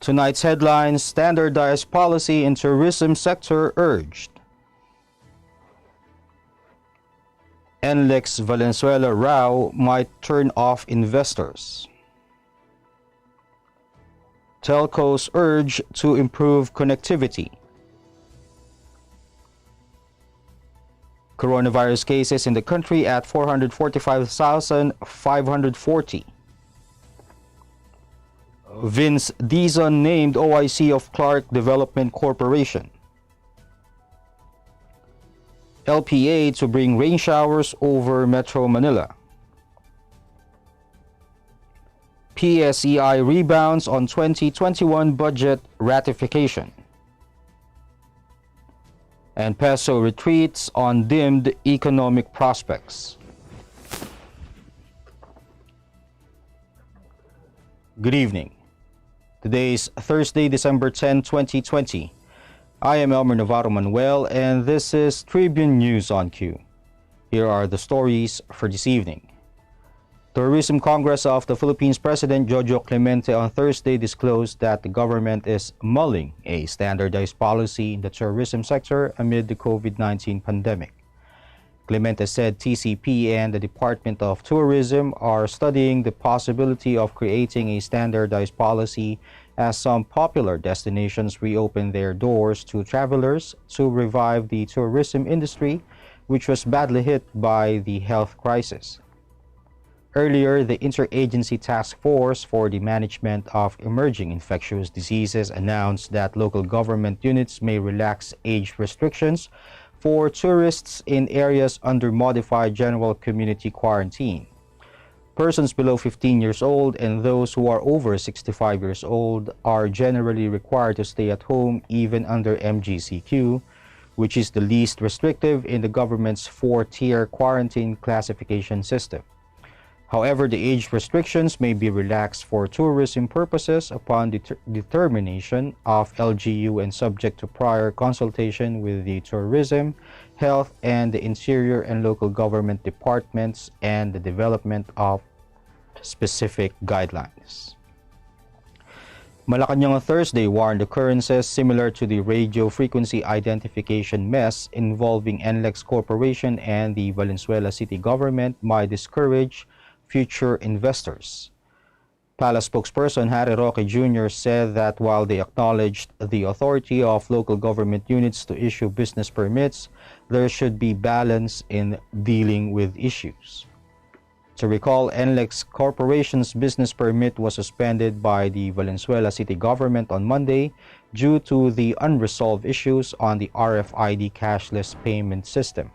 Tonight's headlines: standardized policy in tourism sector urged. NLEX Valenzuela row might turn off investors. Telcos urge to improve connectivity. Coronavirus cases in the country at 445,540. Vince Dizon named OIC of Clark Development Corporation. LPA to bring rain showers over Metro Manila. PSEI rebounds on 2021 budget ratification. And peso retreats on dimmed economic prospects. Good evening. Today is Thursday, December 10, 2020. I am Elmer Navarro Manuel, and this is Tribune News on Q. Here are the stories for this evening. Tourism Congress of the Philippines President Jojo Clemente on Thursday disclosed that the government is mulling a standardized policy in the tourism sector amid the COVID-19 pandemic. Clemente said TCP and the Department of Tourism are studying the possibility of creating a standardized policy as some popular destinations reopen their doors to travelers to revive the tourism industry, which was badly hit by the health crisis. Earlier, the Interagency Task Force for the Management of Emerging Infectious Diseases announced that local government units may relax age restrictions for tourists in areas under modified general community quarantine. Persons below 15 years old and those who are over 65 years old are generally required to stay at home even under MGCQ, which is the least restrictive in the government's four-tier quarantine classification system. However, the age restrictions may be relaxed for tourism purposes upon determination of LGU and subject to prior consultation with the Tourism, Health, and the Interior and Local Government Departments and the development of specific guidelines. Malacanang on Thursday warned occurrences similar to the radio frequency identification mess involving NLEX Corporation and the Valenzuela City government might discourage future investors. Palace spokesperson Harry Roque Jr. said that while they acknowledged the authority of local government units to issue business permits, there should be balance in dealing with issues. To recall, NLEX Corporation's business permit was suspended by the Valenzuela City government on Monday due to the unresolved issues on the RFID cashless payment system.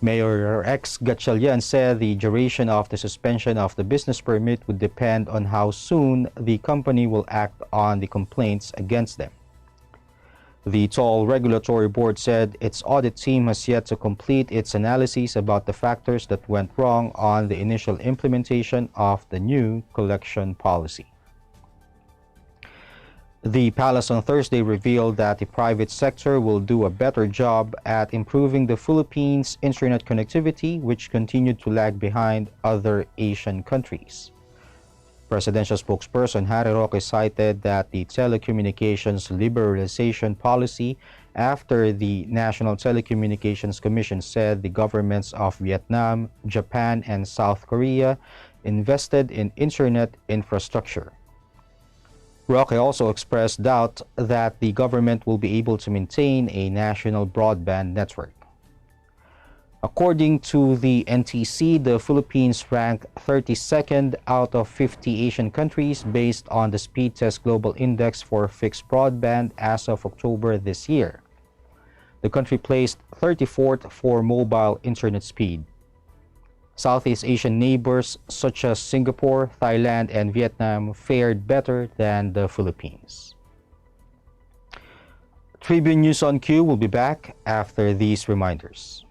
Mayor Rex Gatchalian said the duration of the suspension of the business permit would depend on how soon the company will act on the complaints against them. The Toll Regulatory Board said its audit team has yet to complete its analysis about the factors that went wrong on the initial implementation of the new collection policy. The Palace on Thursday revealed that the private sector will do a better job at improving the Philippines' internet connectivity, which continued to lag behind other Asian countries. Presidential spokesperson Harry Roque cited that the telecommunications liberalization policy after the National Telecommunications Commission said the governments of Vietnam, Japan, and South Korea invested in internet infrastructure. Roque also expressed doubt that the government will be able to maintain a national broadband network. According to the NTC, the Philippines ranked 32nd out of 50 Asian countries based on the Speed Test Global Index for fixed broadband as of October this year. The country placed 34th for mobile internet speed. Southeast Asian neighbors such as Singapore, Thailand, and Vietnam fared better than the Philippines. Tribune News on Q will be back after these reminders.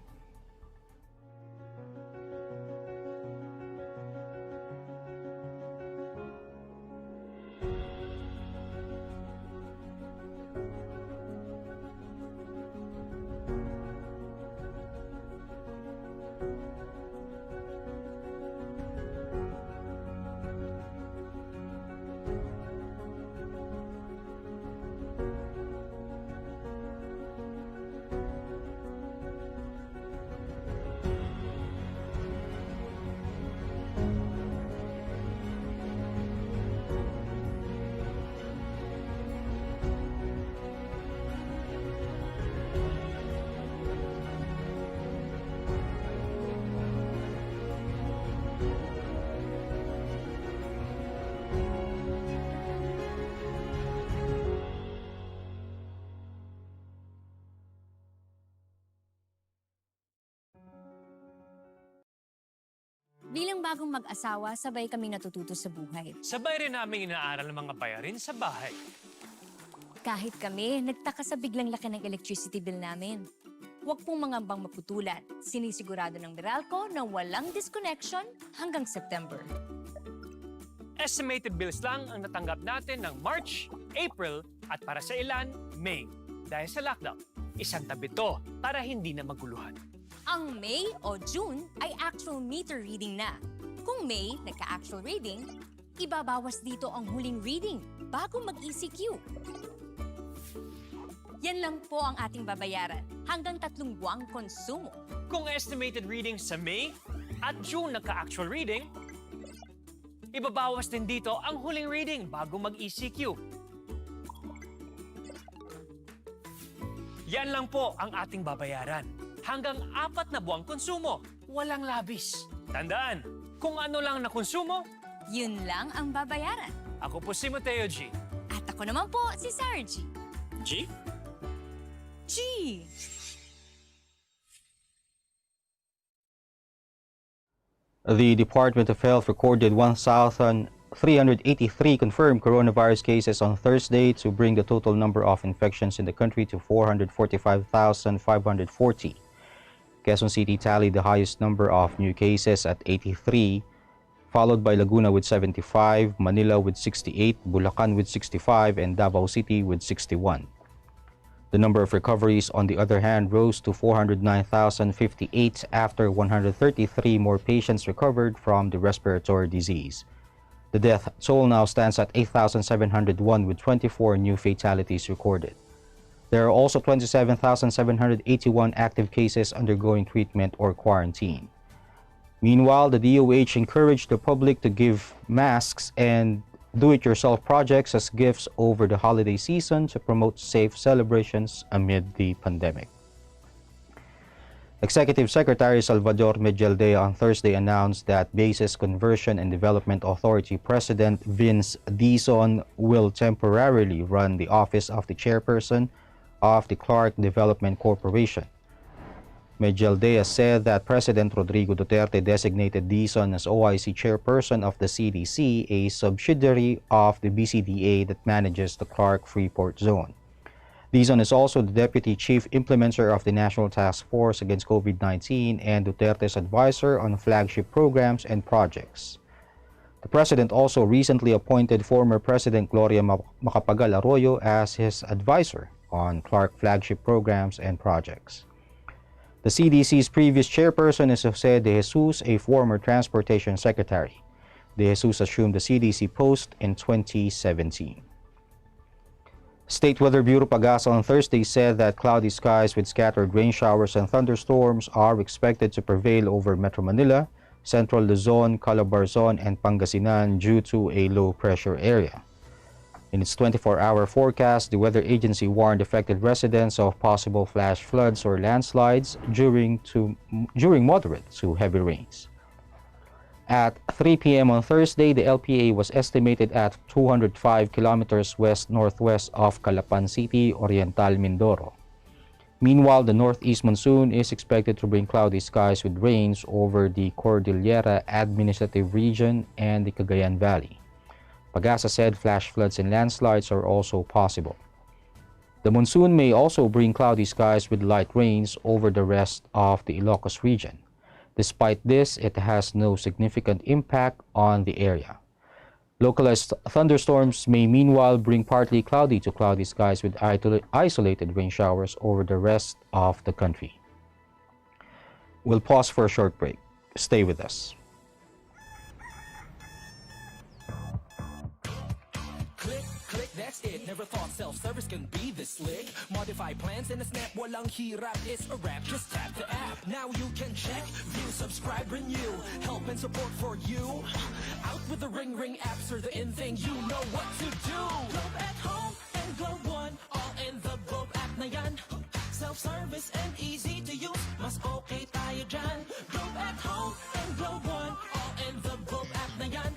Bilang bagong mag-asawa, sabay kami natututo sa buhay. Sabay rin namin inaaral ng mga bayarin sa bahay. Kahit kami, nagtaka sa biglang laki ng electricity bill namin. Huwag pong mangambang maputulan. Sinisigurado ng Meralco na walang disconnection hanggang September. Estimated bills lang ang natanggap natin ng March, April at para sa ilan, May. Dahil sa lockdown, isang tabi to para hindi na maguluhan. Ang May o June ay actual meter reading na. Kung May nagka-actual reading, ibabawas dito ang huling reading bago mag-ECQ. Yan lang po ang ating babayaran hanggang 3 buwang konsumo. Kung estimated reading sa May at June nagka-actual reading, ibabawas din dito ang huling reading bago mag-ECQ. Yan lang po ang ating babayaran. Hanggang 4 na buwang konsumo, walang labis. Tandaan, kung ano lang na konsumo, Yun lang ang babayaran. ako po si Mateo G. At ako naman po si Sarah G. G? G! The Department of Health recorded 1,383 confirmed coronavirus cases on Thursday to bring the total number of infections in the country to 445,540. Quezon City tallied the highest number of new cases at 83, followed by Laguna with 75, Manila with 68, Bulacan with 65, and Davao City with 61. The number of recoveries, on the other hand, rose to 409,058 after 133 more patients recovered from the respiratory disease. The death toll now stands at 8,701 with 24 new fatalities recorded. There are also 27,781 active cases undergoing treatment or quarantine. Meanwhile, the DOH encouraged the public to give masks and do-it-yourself projects as gifts over the holiday season to promote safe celebrations amid the pandemic. Executive Secretary Salvador Medialdea on Thursday announced that Bases Conversion and Development Authority President Vince Dizon will temporarily run the office of the chairperson of the Clark Development Corporation. Medialdea said that President Rodrigo Duterte designated Dizon as OIC chairperson of the CDC, a subsidiary of the BCDA that manages the Clark Freeport Zone. Dizon is also the Deputy Chief Implementer of the National Task Force against COVID-19 and Duterte's advisor on flagship programs and projects. The President also recently appointed former President Gloria Macapagal Arroyo as his advisor on Clark flagship programs and projects. The CDC's previous chairperson is Jose De Jesus, a former transportation secretary. De Jesus assumed the CDC post in 2017. State Weather Bureau Pagasa on Thursday said that cloudy skies with scattered rain showers and thunderstorms are expected to prevail over Metro Manila, Central Luzon, Calabarzon, and Pangasinan due to a low-pressure area. In its 24-hour forecast, the weather agency warned affected residents of possible flash floods or landslides during moderate to heavy rains. At 3 p.m. on Thursday, the LPA was estimated at 205 kilometers west-northwest of Calapan City, Oriental Mindoro. Meanwhile, the northeast monsoon is expected to bring cloudy skies with rains over the Cordillera Administrative Region and the Cagayan Valley. Pagasa said flash floods and landslides are also possible. The monsoon may also bring cloudy skies with light rains over the rest of the Ilocos region. Despite this, it has no significant impact on the area. Localized thunderstorms may meanwhile bring partly cloudy to cloudy skies with isolated rain showers over the rest of the country. We'll pause for a short break. Stay with us. That's it, never thought self-service can be this slick. Modify plans in a snap, walang hirap, it's a wrap. Just tap the app, now you can check, view, subscribe, renew. Help and support for you. Out with the Ring apps are the in thing, you know what to do. Globe at home and Globe One, all in the Globe app na yan. Self-service and easy to use, mas okay tayo dyan. Globe at home and Globe One, all in the Globe app na yan.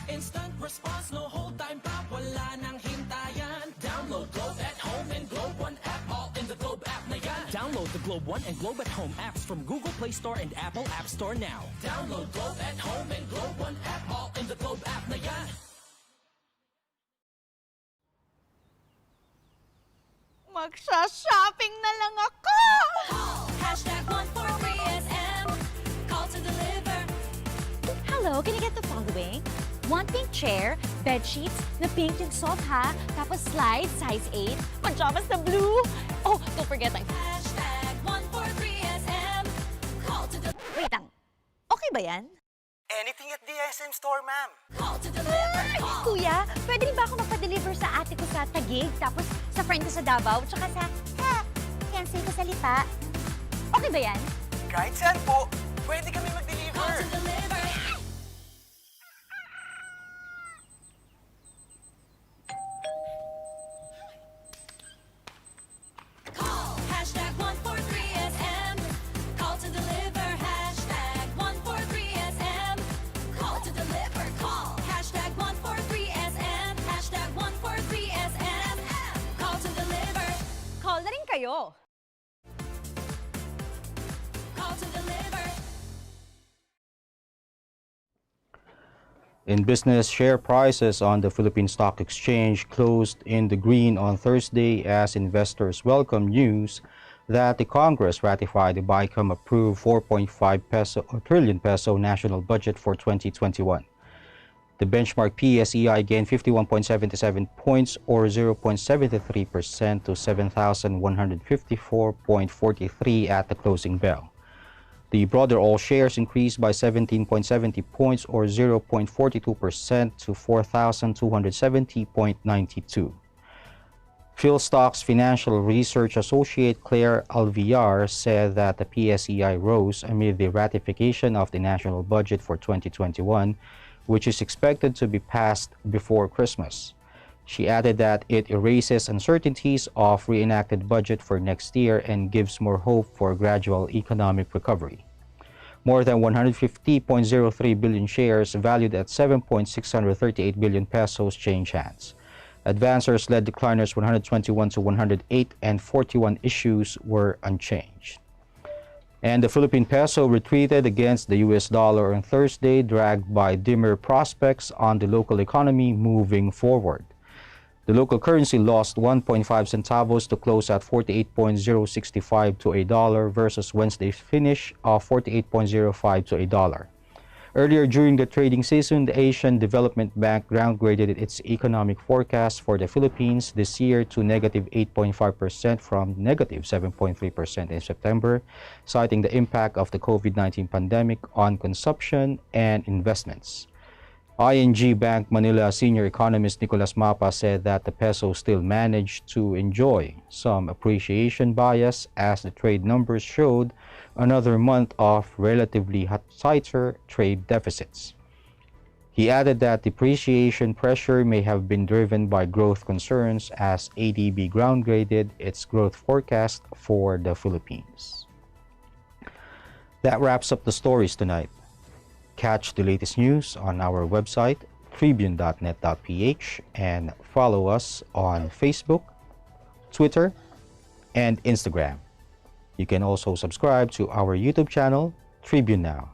Instant response, no hold time pa, wala nang hintayan. Download Globe at home and Globe One app, all in the Globe app na yan. Download the Globe One and Globe at Home apps from Google Play Store and Apple App Store now. Download Globe at Home and Globe One app all in the Globe app na yan. Magsha-shopping na lang ako! Hashtag 143SM. Call to deliver. Hello, can I get the following? One pink chair, bed sheets, na pink yung sofa, tapos slides, size 8, pajamas na blue. Oh, don't forget my... Hashtag 143SM. Call to deliver. Wait lang, okay ba yan? Anything at the SM store, ma'am. Call to deliver. Call. Kuya, pwede rin ba ako magpa-deliver sa ate ko sa Taguig, tapos sa friend ko sa Davao, tsaka sa... fiancé ko sa Lipa? Okay ba yan? Kahit saan po, pwede kami Call mag-deliver. to deliver. Call. Hashtag 143SM. Call to deliver. Hashtag 143SM. Call to deliver. Call. Hashtag 143SM. Hashtag 143SM. Call to deliver. Call na rin kayo. Call to deliver. In business, share prices on the Philippine Stock Exchange closed in the green on Thursday as investors welcome news that the Congress ratified the BICAM-approved 4.5 trillion peso national budget for 2021. The benchmark PSEI gained 51.77 points or 0.73% to 7,154.43 at the closing bell. The broader all shares increased by 17.70 points or 0.42% to 4,270.92. PhilStock's financial research associate Claire Alviar said that the PSEI rose amid the ratification of the national budget for 2021, which is expected to be passed before Christmas. She added that it erases uncertainties of reenacted budget for next year and gives more hope for gradual economic recovery. More than 150.03 billion shares valued at 7.638 billion pesos change hands. Advancers led decliners 121 to 108 and 41 issues were unchanged. And the Philippine peso retreated against the US dollar on Thursday, dragged by dimmer prospects on the local economy moving forward. The local currency lost 1.5 centavos to close at 48.065 to a dollar versus Wednesday's finish of 48.05 to a dollar. Earlier during the trading season, the Asian Development Bank downgraded its economic forecast for the Philippines this year to negative 8.5% from negative 7.3% in September, citing the impact of the COVID-19 pandemic on consumption and investments. ING Bank Manila senior economist Nicolas Mapa said that the peso still managed to enjoy some appreciation bias as the trade numbers showed another month of relatively tighter trade deficits. He added that depreciation pressure may have been driven by growth concerns as ADB downgraded its growth forecast for the Philippines. That wraps up the stories tonight. Catch the latest news on our website, tribune.net.ph, and follow us on Facebook, Twitter, and Instagram. You can also subscribe to our YouTube channel, Tribune Now.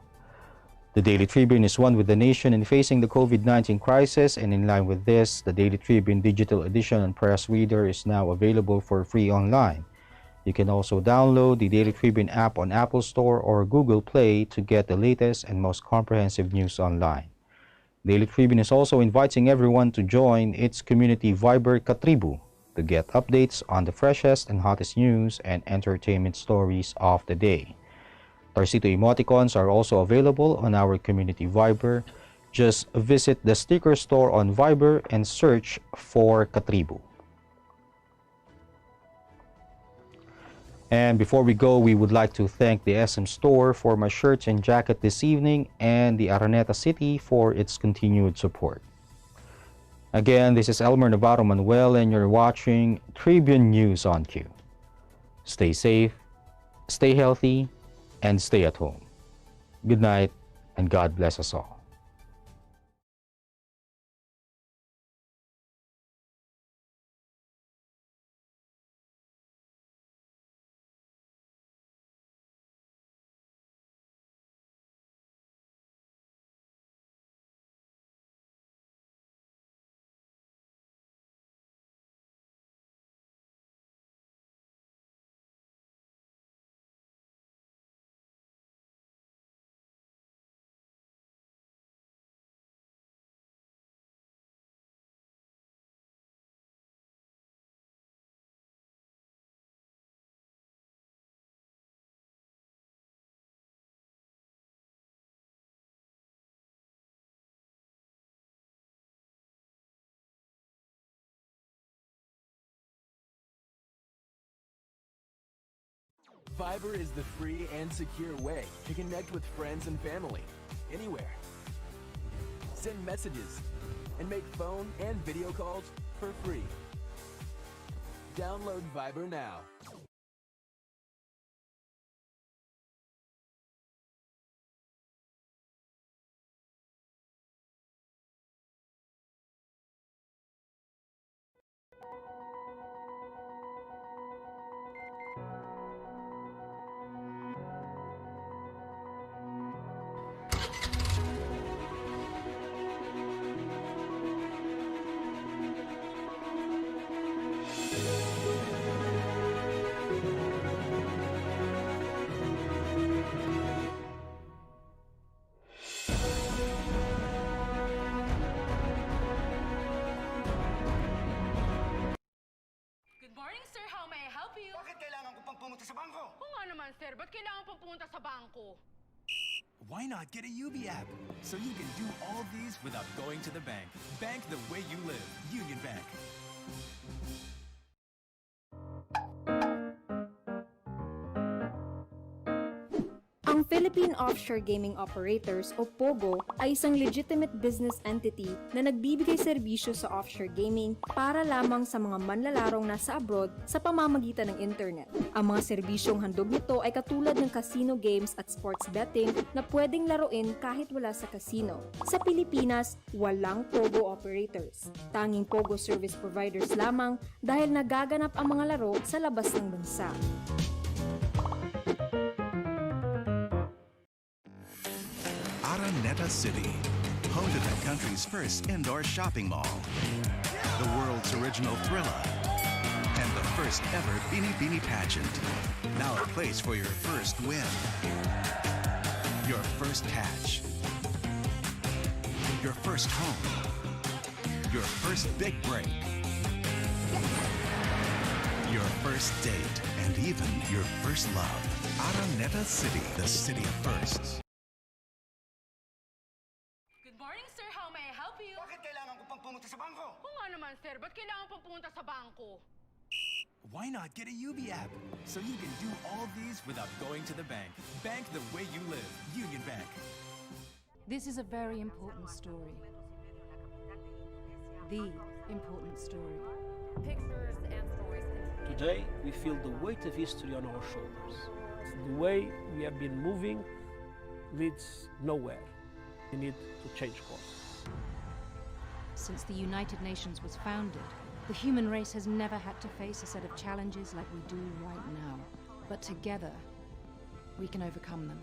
The Daily Tribune is one with the nation in facing the COVID-19 crisis, and in line with this, the Daily Tribune digital edition and press reader is now available for free online. You can also download the Daily Tribune app on Apple Store or Google Play to get the latest and most comprehensive news online. Daily Tribune is also inviting everyone to join its community Viber Katribu to get updates on the freshest and hottest news and entertainment stories of the day. Tarsito emoticons are also available on our community Viber. Just visit the sticker store on Viber and search for Katribu. And before we go, we would like to thank the SM Store for my shirt and jacket this evening and the Araneta City for its continued support. Again, this is Elmer Navarro Manuel and you're watching Tribune News on Q. Stay safe, stay healthy, and stay at home. Good night, and God bless us all. Viber is the free and secure way to connect with friends and family anywhere. Send messages and make phone and video calls for free. Download Viber now. Good morning, sir. How may I help you? Bakit kailangan ko pang pumunta sa bangko? Oo nga naman, sir. Ba't kailangan pong pumunta sa bangko? Why not get a UB app so you can do all these without going to the bank? Bank the way you live. Union Bank. Ang Philippine Offshore Gaming Operators o POGO ay isang legitimate business entity na nagbibigay serbisyo sa offshore gaming para lamang sa mga manlalarong nasa abroad sa pamamagitan ng internet. Ang mga serbisyong handog nito ay katulad ng casino games at sports betting na pwedeng laruin kahit wala sa casino. Sa Pilipinas, walang POGO operators. Tanging POGO service providers lamang dahil nagaganap ang mga laro sa labas ng bansa. Araneta City, home to the country's first indoor shopping mall, the world's original Thrilla, and the first ever Bini Bini pageant. Now a place for your first win, your first catch, your first home, your first big break, your first date, and even your first love. Araneta City, the city of firsts. Good morning, sir. How may I help you? Bakit kailangan ko pang pumunta sa bangko? Oo nga naman, sir. Ba't kailangan pong pumunta sa bangko? Why not get a UB app so you can do all these without going to the bank? Bank the way you live. Union Bank. This is a very important story. The important story. Pictures and stories. Today, we feel the weight of history on our shoulders. The way we have been moving leads nowhere. We need to change course. Since the United Nations was founded, the human race has never had to face a set of challenges like we do right now. But together, we can overcome them.